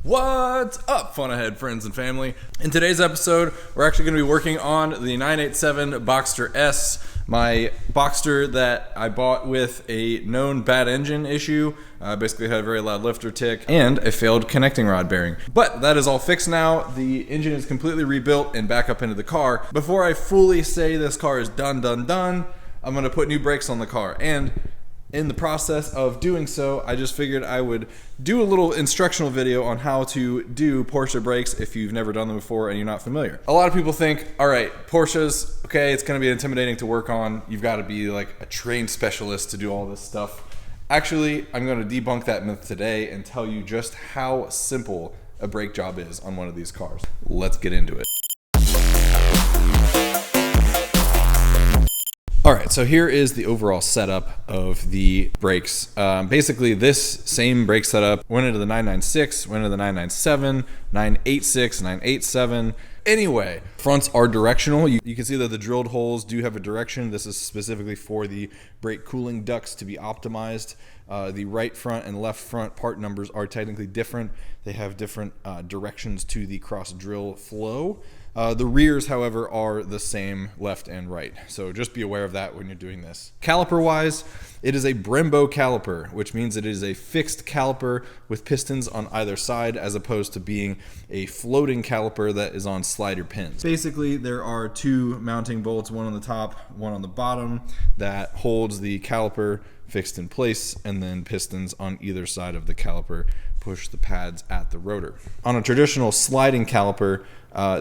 What's up, FunAhead friends and family? In today's episode, we're actually going to be working on the 987 Bosxter S, my Bosxter that I bought with a known bad engine issue. Basically had a very loud lifter tick and a failed connecting rod bearing. But that is all fixed now. The engine is completely rebuilt and back up into the car. Before I fully say this car is done, I'm going to put new brakes on the car. And in the process of doing so, I just figured I would do a little instructional video on how to do Porsche brakes if you've never done them before and you're not familiar. A lot of people think, all right, Porsches, okay, it's gonna be intimidating to work on. You've gotta be like a trained specialist to do all this stuff. Actually, I'm gonna debunk that myth today and tell you just how simple a brake job is on one of these cars. Let's get into it. All right, so here is the overall setup of the brakes. Basically, this same brake setup went into the 996, went into the 997, 986, 987. Anyway, fronts are directional. You can see that the drilled holes do have a direction. This is specifically for the brake cooling ducts to be optimized. The right front and left front part numbers are technically different. They have different directions to the cross drill flow. The rears, however, are the same left and right. So just be aware of that when you're doing this. Caliper-wise, it is a Brembo caliper, which means it is a fixed caliper with pistons on either side as opposed to being a floating caliper that is on slider pins. Basically, there are two mounting bolts, one on the top, one on the bottom, that holds the caliper fixed in place, and then pistons on either side of the caliper push the pads at the rotor. On a traditional sliding caliper,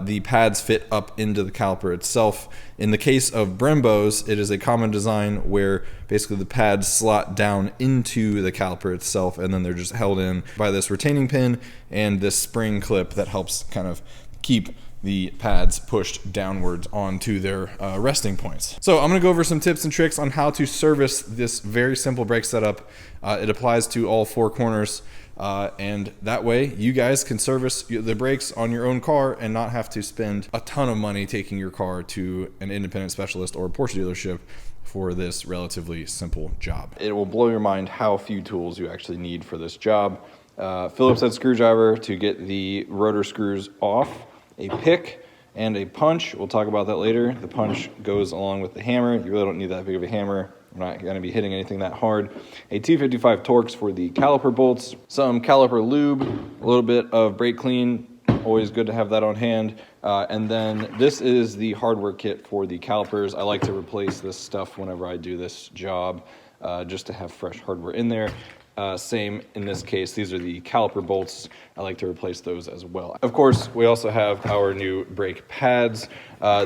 the pads fit up into the caliper itself. In the case of Brembos, it is a common design where basically the pads slot down into the caliper itself, and then they're just held in by this retaining pin and this spring clip that helps kind of keep the pads pushed downwards onto their resting points. So I'm gonna go over some tips and tricks on how to service this very simple brake setup. It applies to all four corners, and that way you guys can service the brakes on your own car and not have to spend a ton of money taking your car to an independent specialist or a Porsche dealership for this relatively simple job. It will blow your mind how few tools you actually need for this job. Phillips head screwdriver to get the rotor screws off, a pick, and a punch. We'll talk about that later. The punch goes along with the hammer. You really don't need that big of a hammer. We're not going to be hitting anything that hard. A 255 Torx for the caliper bolts, some caliper lube, a little bit of brake clean, always good to have that on hand. And then this is the hardware kit for the calipers. I like to replace this stuff whenever I do this job, just to have fresh hardware in there. Same in this case, these are the caliper bolts. I like to replace those as well. Of course, we also have our new brake pads.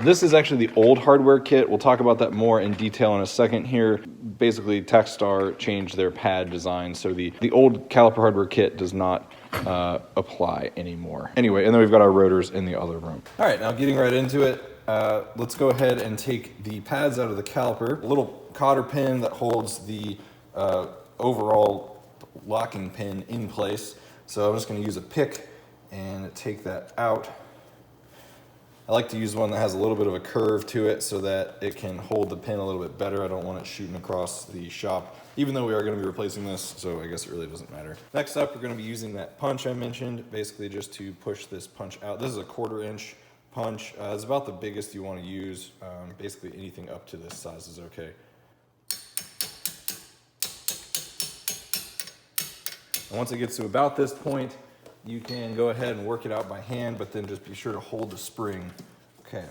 This is actually the old hardware kit. We'll talk about that more in detail in a second here. Basically, Techstar changed their pad design, so the old caliper hardware kit does not apply anymore. Anyway, and then we've got our rotors in the other room. All right, now getting right into it, let's go ahead and take the pads out of the caliper. A little cotter pin that holds the overall locking pin in place. So I'm just going to use a pick and take that out. I like to use one that has a little bit of a curve to it so that it can hold the pin a little bit better. I don't want it shooting across the shop, even though we are going to be replacing this, so I guess it really doesn't matter. Next up, we're going to be using that punch I mentioned, basically just to push this punch out. This is a 1/4 inch punch. It's about the biggest you want to use. Basically anything up to this size is okay. And once it gets to about this point, you can go ahead and work it out by hand, but then just be sure to hold the spring. Okay,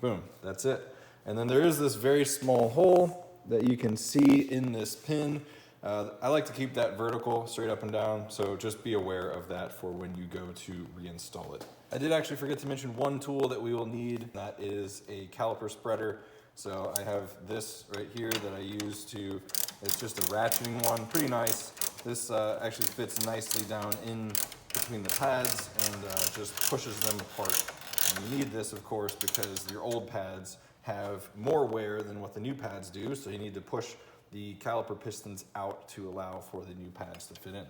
boom, that's it. And then there is this very small hole that you can see in this pin. I like to keep that vertical, straight up and down, so just be aware of that for when you go to reinstall it. I did actually forget to mention one tool that we will need. That is a caliper spreader. So I have this right here that I use to, it's just a ratcheting one, pretty nice. This actually fits nicely down in between the pads and just pushes them apart. And you need this, of course, because your old pads have more wear than what the new pads do, so you need to push the caliper pistons out to allow for the new pads to fit in.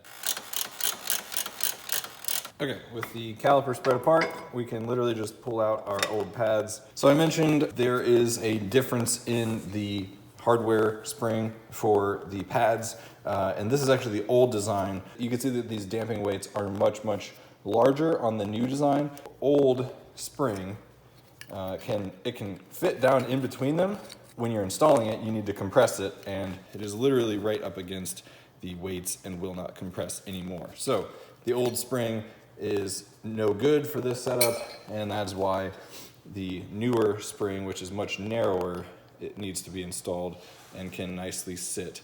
Okay, with the caliper spread apart, we can literally just pull out our old pads. So I mentioned there is a difference in the hardware spring for the pads, and this is actually the old design. You can see that these damping weights are much larger on the new design. Old spring can fit down in between them. When you're installing it, you need to compress it, and it is literally right up against the weights and will not compress anymore. So the old spring is no good for this setup, and that's why the newer spring, which is much narrower, it needs to be installed and can nicely sit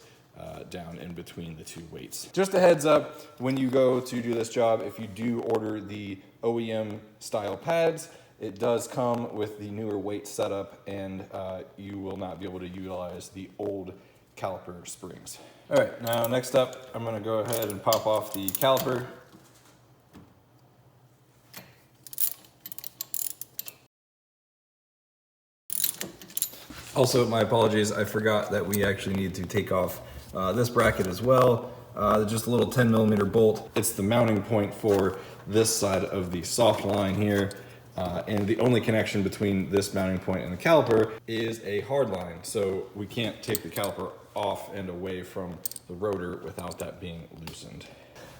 down in between the two weights. Just a heads up, when you go to do this job, if you do order the OEM style pads, it does come with the newer weight setup, and you will not be able to utilize the old caliper springs. All right, now next up, I'm gonna go ahead and pop off the caliper. Also, my apologies, I forgot that we actually need to take off this bracket as well. Just a little 10mm bolt. It's the mounting point for this side of the soft line here. And the only connection between this mounting point and the caliper is a hard line. So we can't take the caliper off and away from the rotor without that being loosened.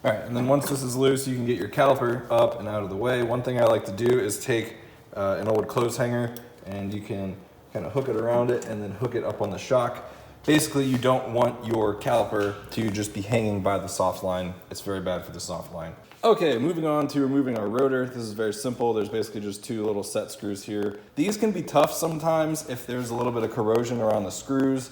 All right, and then once this is loose, you can get your caliper up and out of the way. One thing I like to do is take an old clothes hanger, and you can kind of hook it around it and then hook it up on the shock. Basically, you don't want your caliper to just be hanging by the soft line. It's very bad for the soft line. Okay, moving on to removing our rotor. This is very simple. There's basically just two little set screws here. These can be tough sometimes if there's a little bit of corrosion around the screws.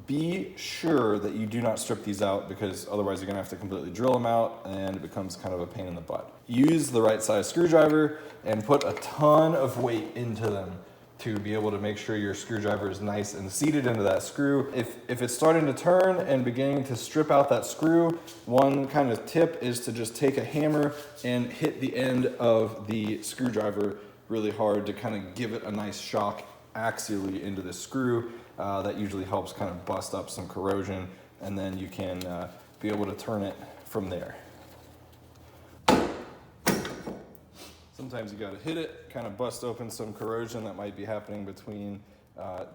Be sure that you do not strip these out, because otherwise you're gonna have to completely drill them out and it becomes kind of a pain in the butt. Use the right size screwdriver and put a ton of weight into them to be able to make sure your screwdriver is nice and seated into that screw. If it's starting to turn and beginning to strip out that screw, one kind of tip is to just take a hammer and hit the end of the screwdriver really hard to kind of give it a nice shock axially into the screw. That usually helps kind of bust up some corrosion, and then you can be able to turn it from there. Sometimes you gotta hit it, kind of bust open some corrosion that might be happening between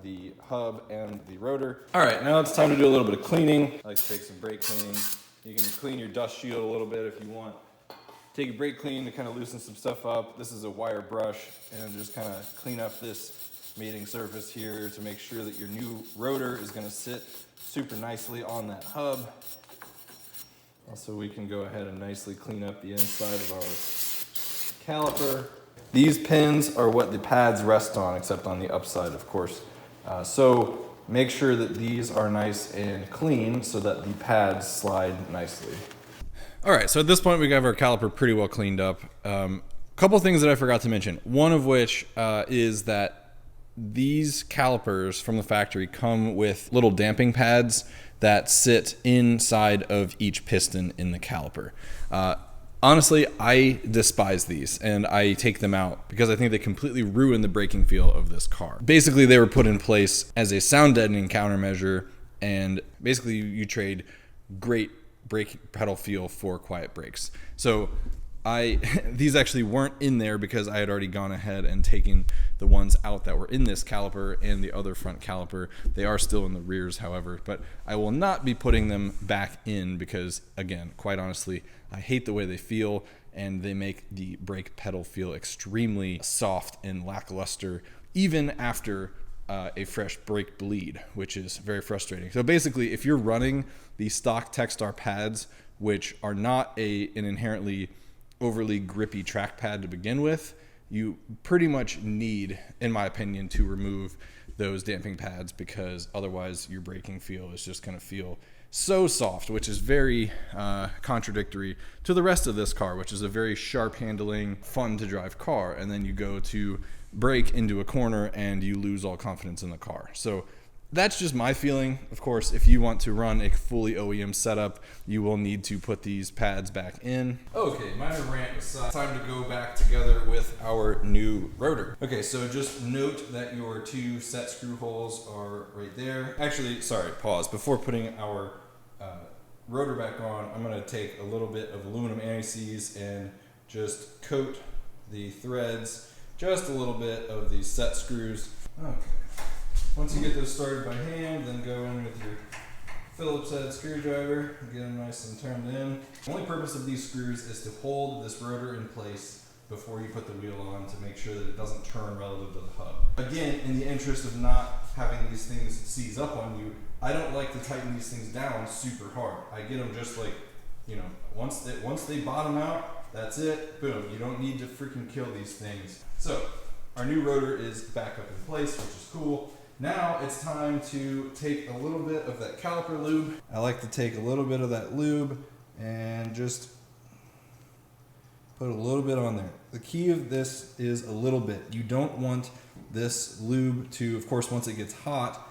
the hub and the rotor. All right, now it's time to do a little bit of cleaning. I like to take some brake cleaning. You can clean your dust shield a little bit if you want. Take a brake clean to kind of loosen some stuff up. This is a wire brush, and just kind of clean up this mating surface here to make sure that your new rotor is gonna sit super nicely on that hub. Also, we can go ahead and nicely clean up the inside of our caliper. These pins are what the pads rest on, except on the upside, of course. So make sure that these are nice and clean so that the pads slide nicely. All right, so at this point we have our caliper pretty well cleaned up. Couple things that I forgot to mention. One of which is that these calipers from the factory come with little damping pads that sit inside of each piston in the caliper. Honestly, I despise these, and I take them out because I think they completely ruin the braking feel of this car. Basically, they were put in place as a sound deadening countermeasure, and basically you trade great brake pedal feel for quiet brakes. So these actually weren't in there because I had already gone ahead and taken the ones out that were in this caliper and the other front caliper. They are still in the rears, however, but I will not be putting them back in because, again, quite honestly, I hate the way they feel, and they make the brake pedal feel extremely soft and lackluster, even after a fresh brake bleed, which is very frustrating. So basically, if you're running the stock Techstar pads, which are not an inherently overly grippy track pad to begin with, you pretty much need, in my opinion, to remove those damping pads, because otherwise your braking feel is just going to feel so soft, which is very contradictory to the rest of this car, which is a very sharp handling, fun to drive car, and then you go to brake into a corner and you lose all confidence in the car. So that's just my feeling. Of course, if you want to run a fully OEM setup, you will need to put these pads back in. Okay, minor rant aside, time to go back together with our new rotor. Okay, so just note that your two set screw holes are right there. Actually, sorry, pause. Before putting our rotor back on, I'm gonna take a little bit of aluminum anti-seize and just coat the threads, just a little bit of these set screws. Okay. Once you get those started by hand, then go in with your Phillips head screwdriver, get them nice and turned in. The only purpose of these screws is to hold this rotor in place before you put the wheel on to make sure that it doesn't turn relative to the hub. Again, in the interest of not having these things seize up on you, I don't like to tighten these things down super hard. I get them just like, you know, once they bottom out, that's it, boom. You don't need to freaking kill these things. So, our new rotor is back up in place, which is cool. Now it's time to take a little bit of that caliper lube. I like to take a little bit of that lube and just put a little bit on there. The key of this is a little bit. You don't want this lube to, of course, once it gets hot,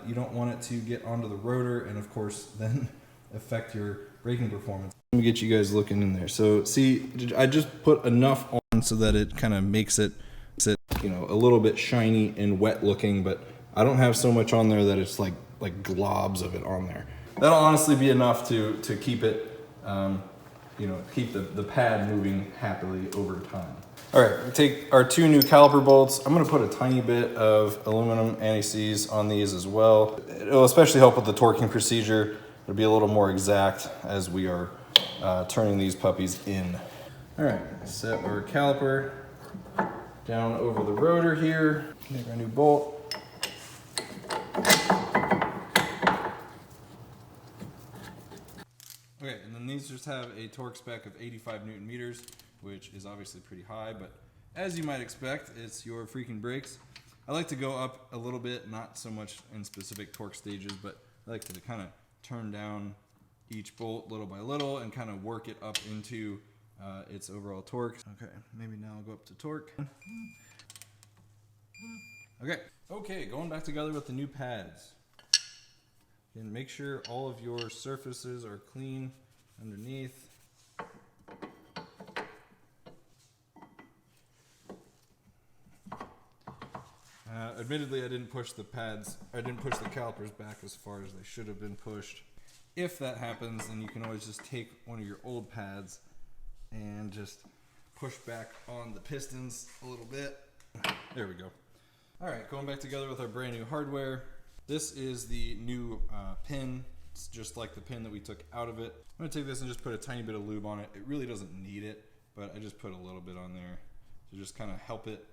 you don't want it to get onto the rotor and, of course, then affect your braking performance. Let me get you guys looking in there. So, see, I just put enough on so that it kind of makes it, you know, a little bit shiny and wet looking, but I don't have so much on there that it's like globs of it on there. That'll honestly be enough to keep it, you know, keep the pad moving happily over time. All right, we take our 2 new caliper bolts. I'm gonna put a tiny bit of aluminum anti-seize on these as well. It'll especially help with the torquing procedure. It'll be a little more exact as we are turning these puppies in. All right, set our caliper down over the rotor here. Make our new bolt. Okay, and then these just have a torque spec of 85 Newton meters, which is obviously pretty high, but as you might expect, it's your freaking brakes. I like to go up a little bit, not so much in specific torque stages, but I like to kind of turn down each bolt little by little and kind of work it up into its overall torque. Okay, maybe now I'll go up to torque. Okay, going back together with the new pads. And make sure all of your surfaces are clean underneath. Admittedly, I didn't push the calipers back as far as they should have been pushed. If that happens, then you can always just take one of your old pads and just push back on the pistons a little bit. There we go. All right, going back together with our brand new hardware. This is the new pin. It's just like the pin that we took out of it. I'm gonna take this and just put a tiny bit of lube on it. It really doesn't need it, but I just put a little bit on there to just kind of help it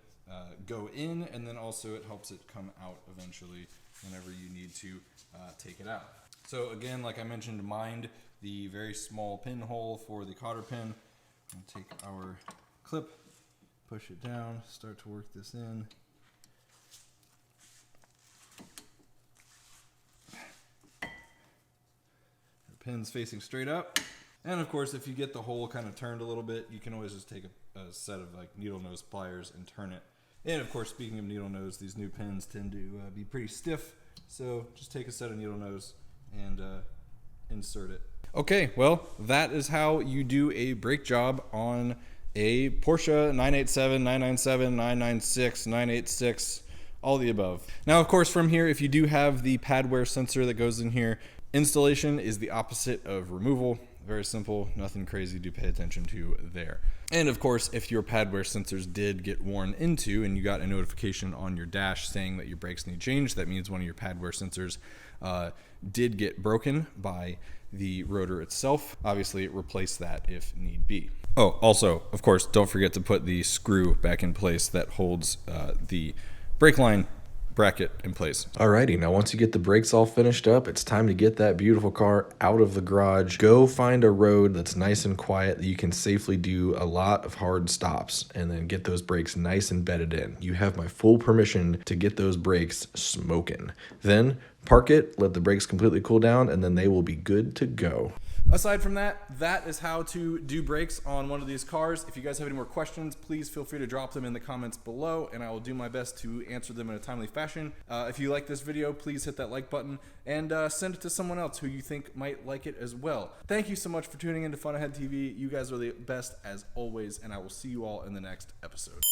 go in, and then also it helps it come out eventually whenever you need to take it out. So again, like I mentioned, mind the very small pinhole for the cotter pin. I'm gonna take our clip, push it down, start to work this in. Pins facing straight up. And of course, if you get the hole kind of turned a little bit, you can always just take a set of like needle nose pliers and turn it. And of course, speaking of needle nose, these new pins tend to be pretty stiff. So just take a set of needle nose and insert it. Okay, well, that is how you do a brake job on a Porsche 987, 997, 996, 986, all the above. Now, of course, from here, if you do have the pad wear sensor that goes in here, installation is the opposite of removal. Very simple, nothing crazy to pay attention to there. And of course, if your pad wear sensors did get worn into and you got a notification on your dash saying that your brakes need changed, that means one of your pad wear sensors did get broken by the rotor itself. Obviously, replace that if need be. Oh, also, of course, don't forget to put the screw back in place that holds the brake line bracket in place. Alrighty, now once you get the brakes all finished up, it's time to get that beautiful car out of the garage. Go find a road that's nice and quiet that you can safely do a lot of hard stops and then get those brakes nice and bedded in. You have my full permission to get those brakes smoking. Then park it, let the brakes completely cool down, and then they will be good to go. Aside from that, that is how to do brakes on one of these cars. If you guys have any more questions, please feel free to drop them in the comments below, and I will do my best to answer them in a timely fashion. If you like this video, please hit that like button and send it to someone else who you think might like it as well. Thank you so much for tuning in to FunAhead TV. You guys are the best as always, and I will see you all in the next episode.